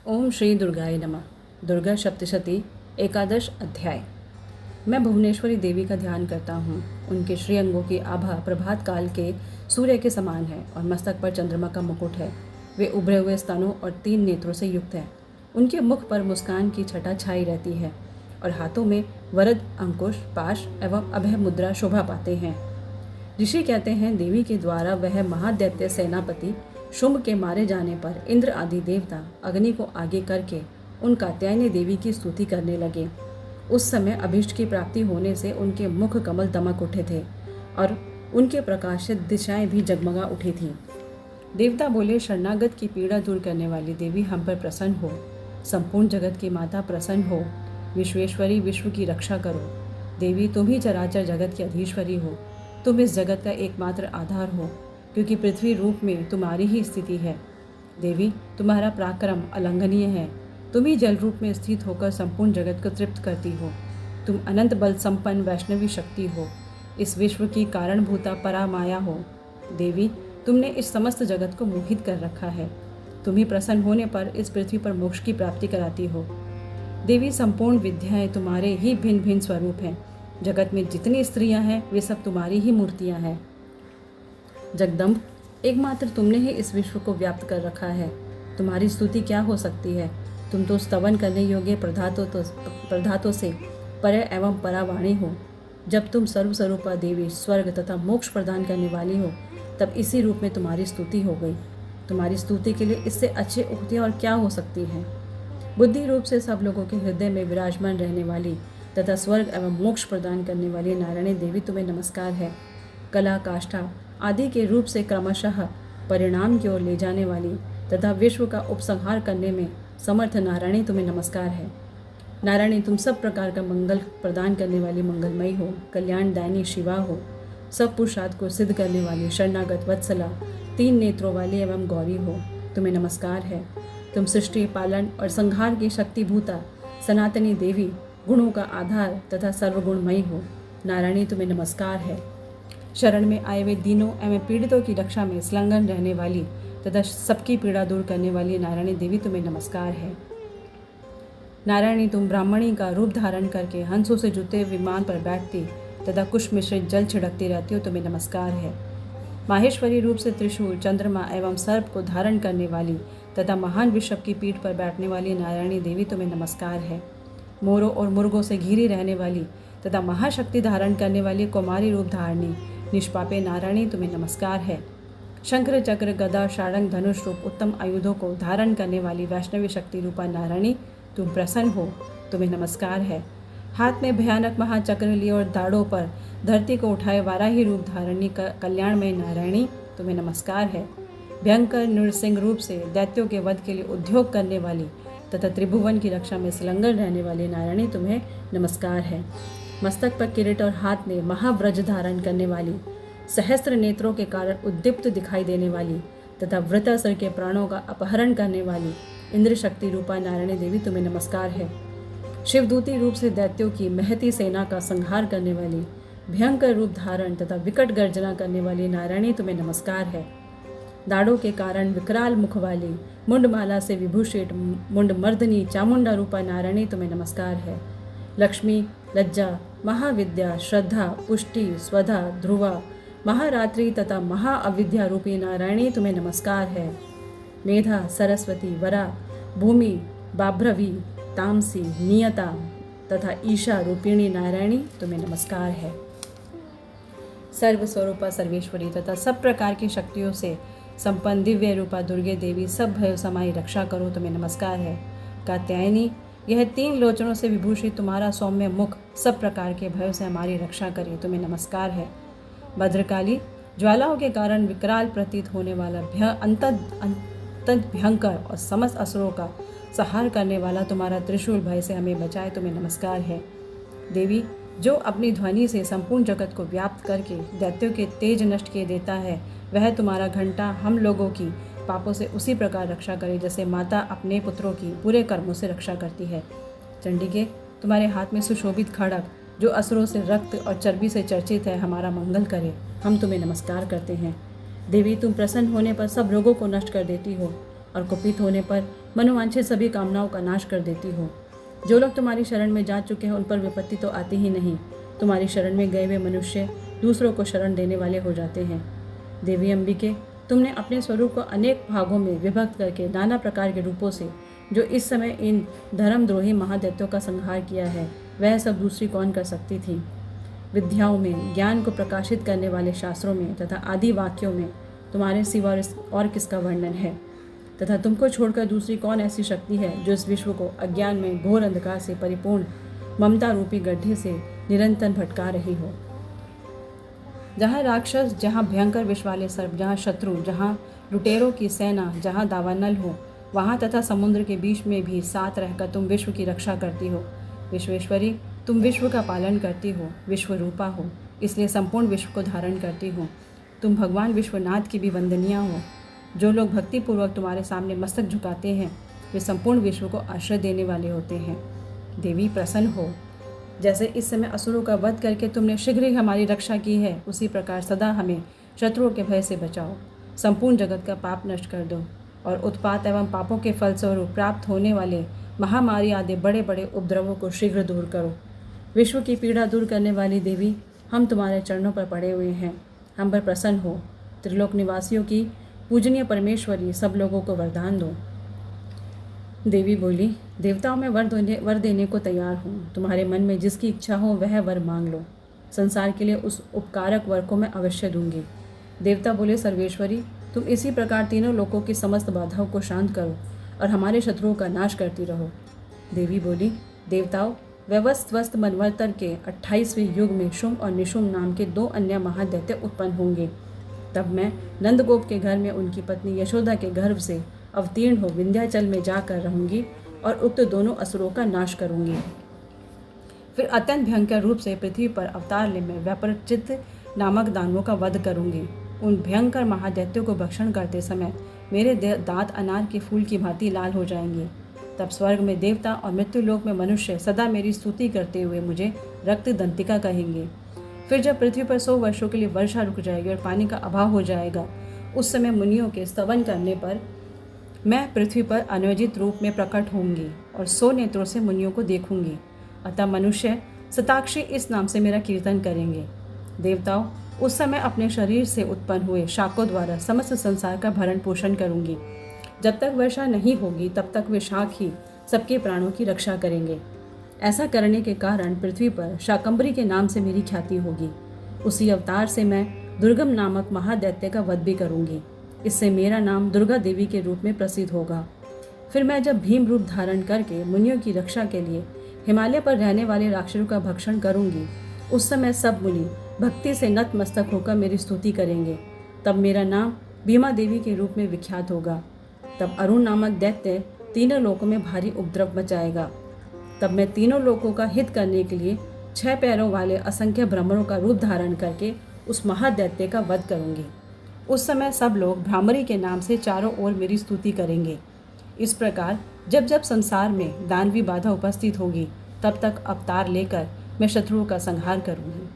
ओम श्री दुर्गाय नमः। दुर्गा सप्तशती एकादश अध्याय। मैं भुवनेश्वरी देवी का ध्यान करता हूँ। उनके श्री अंगों की आभा प्रभात काल के सूर्य के समान है और मस्तक पर चंद्रमा का मुकुट है। वे उभरे हुए स्तनों और 3 नेत्रों से युक्त है। उनके मुख पर मुस्कान की छटा छाई रहती है और हाथों में वरद, अंकुश, पाश एवं अभय मुद्रा शोभा पाते हैं। ऋषि कहते हैं देवी के द्वारा वह महादैत्य सेनापति शुंभ के मारे जाने पर इंद्र आदि देवता अग्नि को आगे करके उन कात्यायनी देवी की स्तुति करने लगे। उस समय अभीष्ट की प्राप्ति होने से उनके मुख कमल दमक उठे थे और उनके प्रकाशित दिशाएं भी जगमगा उठी थीं। देवता बोले, शरणागत की पीड़ा दूर करने वाली देवी हम पर प्रसन्न हो। संपूर्ण जगत की माता प्रसन्न हो। विश्वेश्वरी, विश्व की रक्षा करो। देवी, तुम ही चराचर जगत की अधीश्वरी हो। तुम इस जगत का एकमात्र आधार हो, क्योंकि पृथ्वी रूप में तुम्हारी ही स्थिति है। देवी, तुम्हारा पराक्रम अलंघनीय है। तुम ही जल रूप में स्थित होकर संपूर्ण जगत को तृप्त करती हो। तुम अनंत बल संपन्न वैष्णवी शक्ति हो। इस विश्व की कारणभूता परामाया हो। देवी, तुमने इस समस्त जगत को मोहित कर रखा है। तुम ही प्रसन्न होने पर इस पृथ्वी पर मोक्ष की प्राप्ति कराती हो। देवी, संपूर्ण विद्याएं तुम्हारे ही भिन्न भिन्न स्वरूप हैं। जगत में जितनी स्त्रियां हैं वे सब तुम्हारी ही मूर्तियां हैं। जगदम्ब, एकमात्र तुमने ही इस विश्व को व्याप्त कर रखा है। तुम्हारी स्तुति क्या हो सकती है। तुम तो स्तवन करने योग्य प्रधातों से पर एवं परावाणी हो। जब तुम सर्वस्वरूपा देवी, स्वर्ग तथा मोक्ष प्रदान करने वाली हो, तब इसी रूप में तुम्हारी स्तुति हो गई। तुम्हारी स्तुति के लिए इससे अच्छी उक्तियाँ और क्या हो सकती हैं। बुद्धि रूप से सब लोगों के हृदय में विराजमान रहने वाली तथा स्वर्ग एवं मोक्ष प्रदान करने वाली नारायणी देवी, तुम्हें नमस्कार है। कला, काष्ठा आदि के रूप से क्रमशः परिणाम की ओर ले जाने वाली तथा विश्व का उपसंहार करने में समर्थ नारायणी, तुम्हें नमस्कार है। नारायणी, तुम सब प्रकार का मंगल प्रदान करने वाली मंगलमयी हो। कल्याणदायिनी शिवा हो। सब पुरुषार्थ को सिद्ध करने वाली शरणागत वत्सला, 3 नेत्रों वाली एवं गौरी हो। तुम्हें नमस्कार है। तुम सृष्टि, पालन और संहार की शक्तिभूता सनातनी देवी, गुणों का आधार तथा सर्वगुणमयी हो। नारायणी, तुम्हें नमस्कार है। शरण में आए हुए दीनों एवं पीड़ितों की रक्षा में संलग्न रहने वाली तथा सबकी पीड़ा दूर करने वाली नारायणी देवी, तुम्हें नमस्कार है। नारायणी, तुम ब्राह्मणी का रूप धारण करके हंसों से जुते विमान पर बैठती तथा कुश मिश्रित जल छिड़कती रहती हो। तुम्हें नमस्कार है। माहेश्वरी रूप से त्रिशूल, चंद्रमा एवं सर्प को धारण करने वाली तथा महान विषभ की पीठ पर बैठने वाली नारायणी देवी, तुम्हें नमस्कार है। मोरों और मुर्गों से घिरी रहने वाली तथा महाशक्ति धारण करने वाली कुमारी रूप धारणी निष्पापे नारायणी, तुम्हें नमस्कार है। शंकर, चक्र, गदा, शारंग, धनुष रूप उत्तम आयुधों को धारण करने वाली वैष्णवी शक्ति रूपा नारायणी, तुम प्रसन्न हो। तुम्हें नमस्कार है। हाथ में भयानक महाचक्र लिए और दाढ़ों पर धरती को उठाए वाराही रूप धारणी कल्याणमय नारायणी, तुम्हें नमस्कार है। भयंकर नृसिंह रूप से दैत्यों के वध के लिए उद्योग करने वाली तथा त्रिभुवन की रक्षा में संलग्न रहने वाली नारायणी, तुम्हें नमस्कार है। मस्तक पर किरीट और हाथ में महाव्रज धारण करने वाली, सहस्त्र नेत्रों के कारण उद्दीप्त दिखाई देने वाली तथा वृतासुर के प्राणों का अपहरण करने वाली इंद्र शक्ति रूपा नारायणी देवी, तुम्हें नमस्कार है। शिवदूती रूप से दैत्यों की महती सेना का संहार करने वाली, भयंकर रूप धारण तथा विकट गर्जना करने वाली नारायणी, तुम्हें नमस्कार है। दाढ़ों के कारण विकराल मुख वाली, मुंडमाला से विभूषित मुंडमर्दनी चामुंडा रूपा नारायणी, तुम्हें नमस्कार है। लक्ष्मी, लज्जा, महाविद्या, श्रद्धा, पुष्टि, स्वधा, ध्रुवा, महारात्रि तथा महाअविद्या रूपी नारायणी, तुम्हें नमस्कार है। मेधा, सरस्वती, वरा, भूमि, बाभ्रवी, तामसी, नियता तथा ईशा रूपिणी नारायणी, तुम्हें नमस्कार है। सर्वस्वरूपा सर्वेश्वरी तथा सब प्रकार की शक्तियों से संपन्न दिव्य रूपा दुर्गे देवी, सब भय समाई रक्षा करो, तुम्हें नमस्कार है। कात्यायनी, यह 3 लोचनों से विभूषित तुम्हारा सौम्य मुख सब प्रकार के भयों से हमारी रक्षा करे, तुम्हें नमस्कार है। भद्रकाली, ज्वालाओं के कारण विकराल प्रतीत होने वाला अत्यंत भयंकर और समस्त असुरों का संहार करने वाला तुम्हारा त्रिशूल भय से हमें बचाए, तुम्हें नमस्कार है। देवी, जो अपनी ध्वनि से संपूर्ण जगत को व्याप्त करके दैत्यों के तेज नष्ट किए देता है, वह तुम्हारा घंटा हम लोगों की पापों से उसी प्रकार रक्षा करे जैसे माता अपने पुत्रों की बुरे कर्मों से रक्षा करती है। चंडिके, तुम्हारे हाथ में सुशोभित खड़ग, जो असुरों से रक्त और चर्बी से चर्चित है, हमारा मंगल करे, हम तुम्हें नमस्कार करते हैं। देवी, तुम प्रसन्न होने पर सब रोगों को नष्ट कर देती हो। और कुपित होने पर मनोवांछित सभी कामनाओं का नाश कर देती हो। जो लोग तुम्हारी शरण में जा चुके हैं उन पर विपत्ति तो आती ही नहीं, तुम्हारी शरण में गए हुए मनुष्य दूसरों को शरण देने वाले हो जाते हैं। देवी अंबिके, तुमने अपने स्वरूप को अनेक भागों में विभक्त करके नाना प्रकार के रूपों से जो इस समय इन धर्मद्रोही महादैत्यों का संहार किया है, वह सब दूसरी कौन कर सकती थी। विद्याओं में, ज्ञान को प्रकाशित करने वाले शास्त्रों में तथा आदि वाक्यों में तुम्हारे सिवा और किसका वर्णन है, तथा तुमको छोड़कर दूसरी कौन ऐसी शक्ति है जो इस विश्व को अज्ञान में घोर अंधकार से परिपूर्ण ममता रूपी गड्ढे से निरंतर भटका रही हो। जहाँ राक्षस, जहाँ भयंकर विष वाले सर्प, जहाँ शत्रु, जहाँ लुटेरों की सेना, जहाँ दावानल हो, वहाँ तथा समुद्र के बीच में भी साथ रहकर तुम विश्व की रक्षा करती हो। विश्वेश्वरी, तुम विश्व का पालन करती हो, विश्व रूपा हो, इसलिए संपूर्ण विश्व को धारण करती हो। तुम भगवान विश्वनाथ की भी वंदनीय हो। जो लोग भक्तिपूर्वक तुम्हारे सामने मस्तक झुकाते हैं वे संपूर्ण विश्व को आश्रय देने वाले होते हैं। देवी, प्रसन्न हो। जैसे इस समय असुरों का वध करके तुमने शीघ्र ही हमारी रक्षा की है, उसी प्रकार सदा हमें शत्रुओं के भय से बचाओ। संपूर्ण जगत का पाप नष्ट कर दो और उत्पात एवं पापों के फलस्वरूप प्राप्त होने वाले महामारी आदि बड़े बड़े उपद्रवों को शीघ्र दूर करो। विश्व की पीड़ा दूर करने वाली देवी, हम तुम्हारे चरणों पर पड़े हुए हैं, हम पर प्रसन्न हो। त्रिलोक निवासियों की पूजनीय परमेश्वरी, सब लोगों को वरदान दो। देवी बोली, देवताओं में वर देने को तैयार हूँ। तुम्हारे मन में जिसकी इच्छा हो वह वर मांग लो। संसार के लिए उस उपकारक वर को मैं अवश्य दूंगी। देवता बोले, सर्वेश्वरी, तुम इसी प्रकार तीनों लोकों की समस्त बाधाओं को शांत करो और हमारे शत्रुओं का नाश करती रहो। देवी बोली, देवताओं, व्यवस्थ मनवंतर के 28वें युग में शुंभ और निशुंभ नाम के 2 अन्य महादैत्य उत्पन्न होंगे। तब मैं नंदगोप के घर में उनकी पत्नी यशोदा के गर्भ से अवतीर्ण हो विंध्याचल में जाकर रहूंगी और उक्त दोनों असुरों का नाश करूंगी। फिर अत्यंत भयंकर रूप से पृथ्वी पर अवतार ले मैं व्यापरचित नामक दानवों का वध करूंगी। उन भयंकर महादैत्यों को भक्षण करते समय मेरे दांत अनार के फूल की भांति लाल हो जाएंगे। तब स्वर्ग में देवता और मृत्युलोक में मनुष्य सदा मेरी स्तुति करते हुए मुझे रक्त दंतिका कहेंगे। फिर जब पृथ्वी पर 100 वर्षों के लिए वर्षा रुक जाएगी और पानी का अभाव हो जाएगा, उस समय मुनियों के स्तवन करने पर मैं पृथ्वी पर अनियोजित रूप में प्रकट होंगी और 100 नेत्रों से मुनियों को देखूंगी। अतः मनुष्य शताक्षी इस नाम से मेरा कीर्तन करेंगे। देवताओं, उस समय अपने शरीर से उत्पन्न हुए शाकों द्वारा समस्त संसार का भरण पोषण करूंगी। जब तक वर्षा नहीं होगी तब तक वे शाक ही सबके प्राणों की रक्षा करेंगे। ऐसा करने के कारण पृथ्वी पर शाकंभरी के नाम से मेरी ख्याति होगी। उसी अवतार से मैं दुर्गम नामक महादैत्य का वध भी करूंगी। इससे मेरा नाम दुर्गा देवी के रूप में प्रसिद्ध होगा। फिर मैं जब भीम रूप धारण करके मुनियों की रक्षा के लिए हिमालय पर रहने वाले राक्षसों का भक्षण करूंगी, उस समय सब मुनि भक्ति से नतमस्तक होकर मेरी स्तुति करेंगे। तब मेरा नाम भीमा देवी के रूप में विख्यात होगा। तब अरुण नामक दैत्य तीनों लोकों में भारी उपद्रव मचाएगा। तब मैं तीनों लोकों का हित करने के लिए 6 पैरों वाले असंख्य भ्रमरों का रूप धारण करके उस महादैत्य का वध करूंगी। उस समय सब लोग भ्रामरी के नाम से चारों ओर मेरी स्तुति करेंगे। इस प्रकार जब जब संसार में दानवी बाधा उपस्थित होगी, तब तक अवतार लेकर मैं शत्रुओं का संहार करूंगी।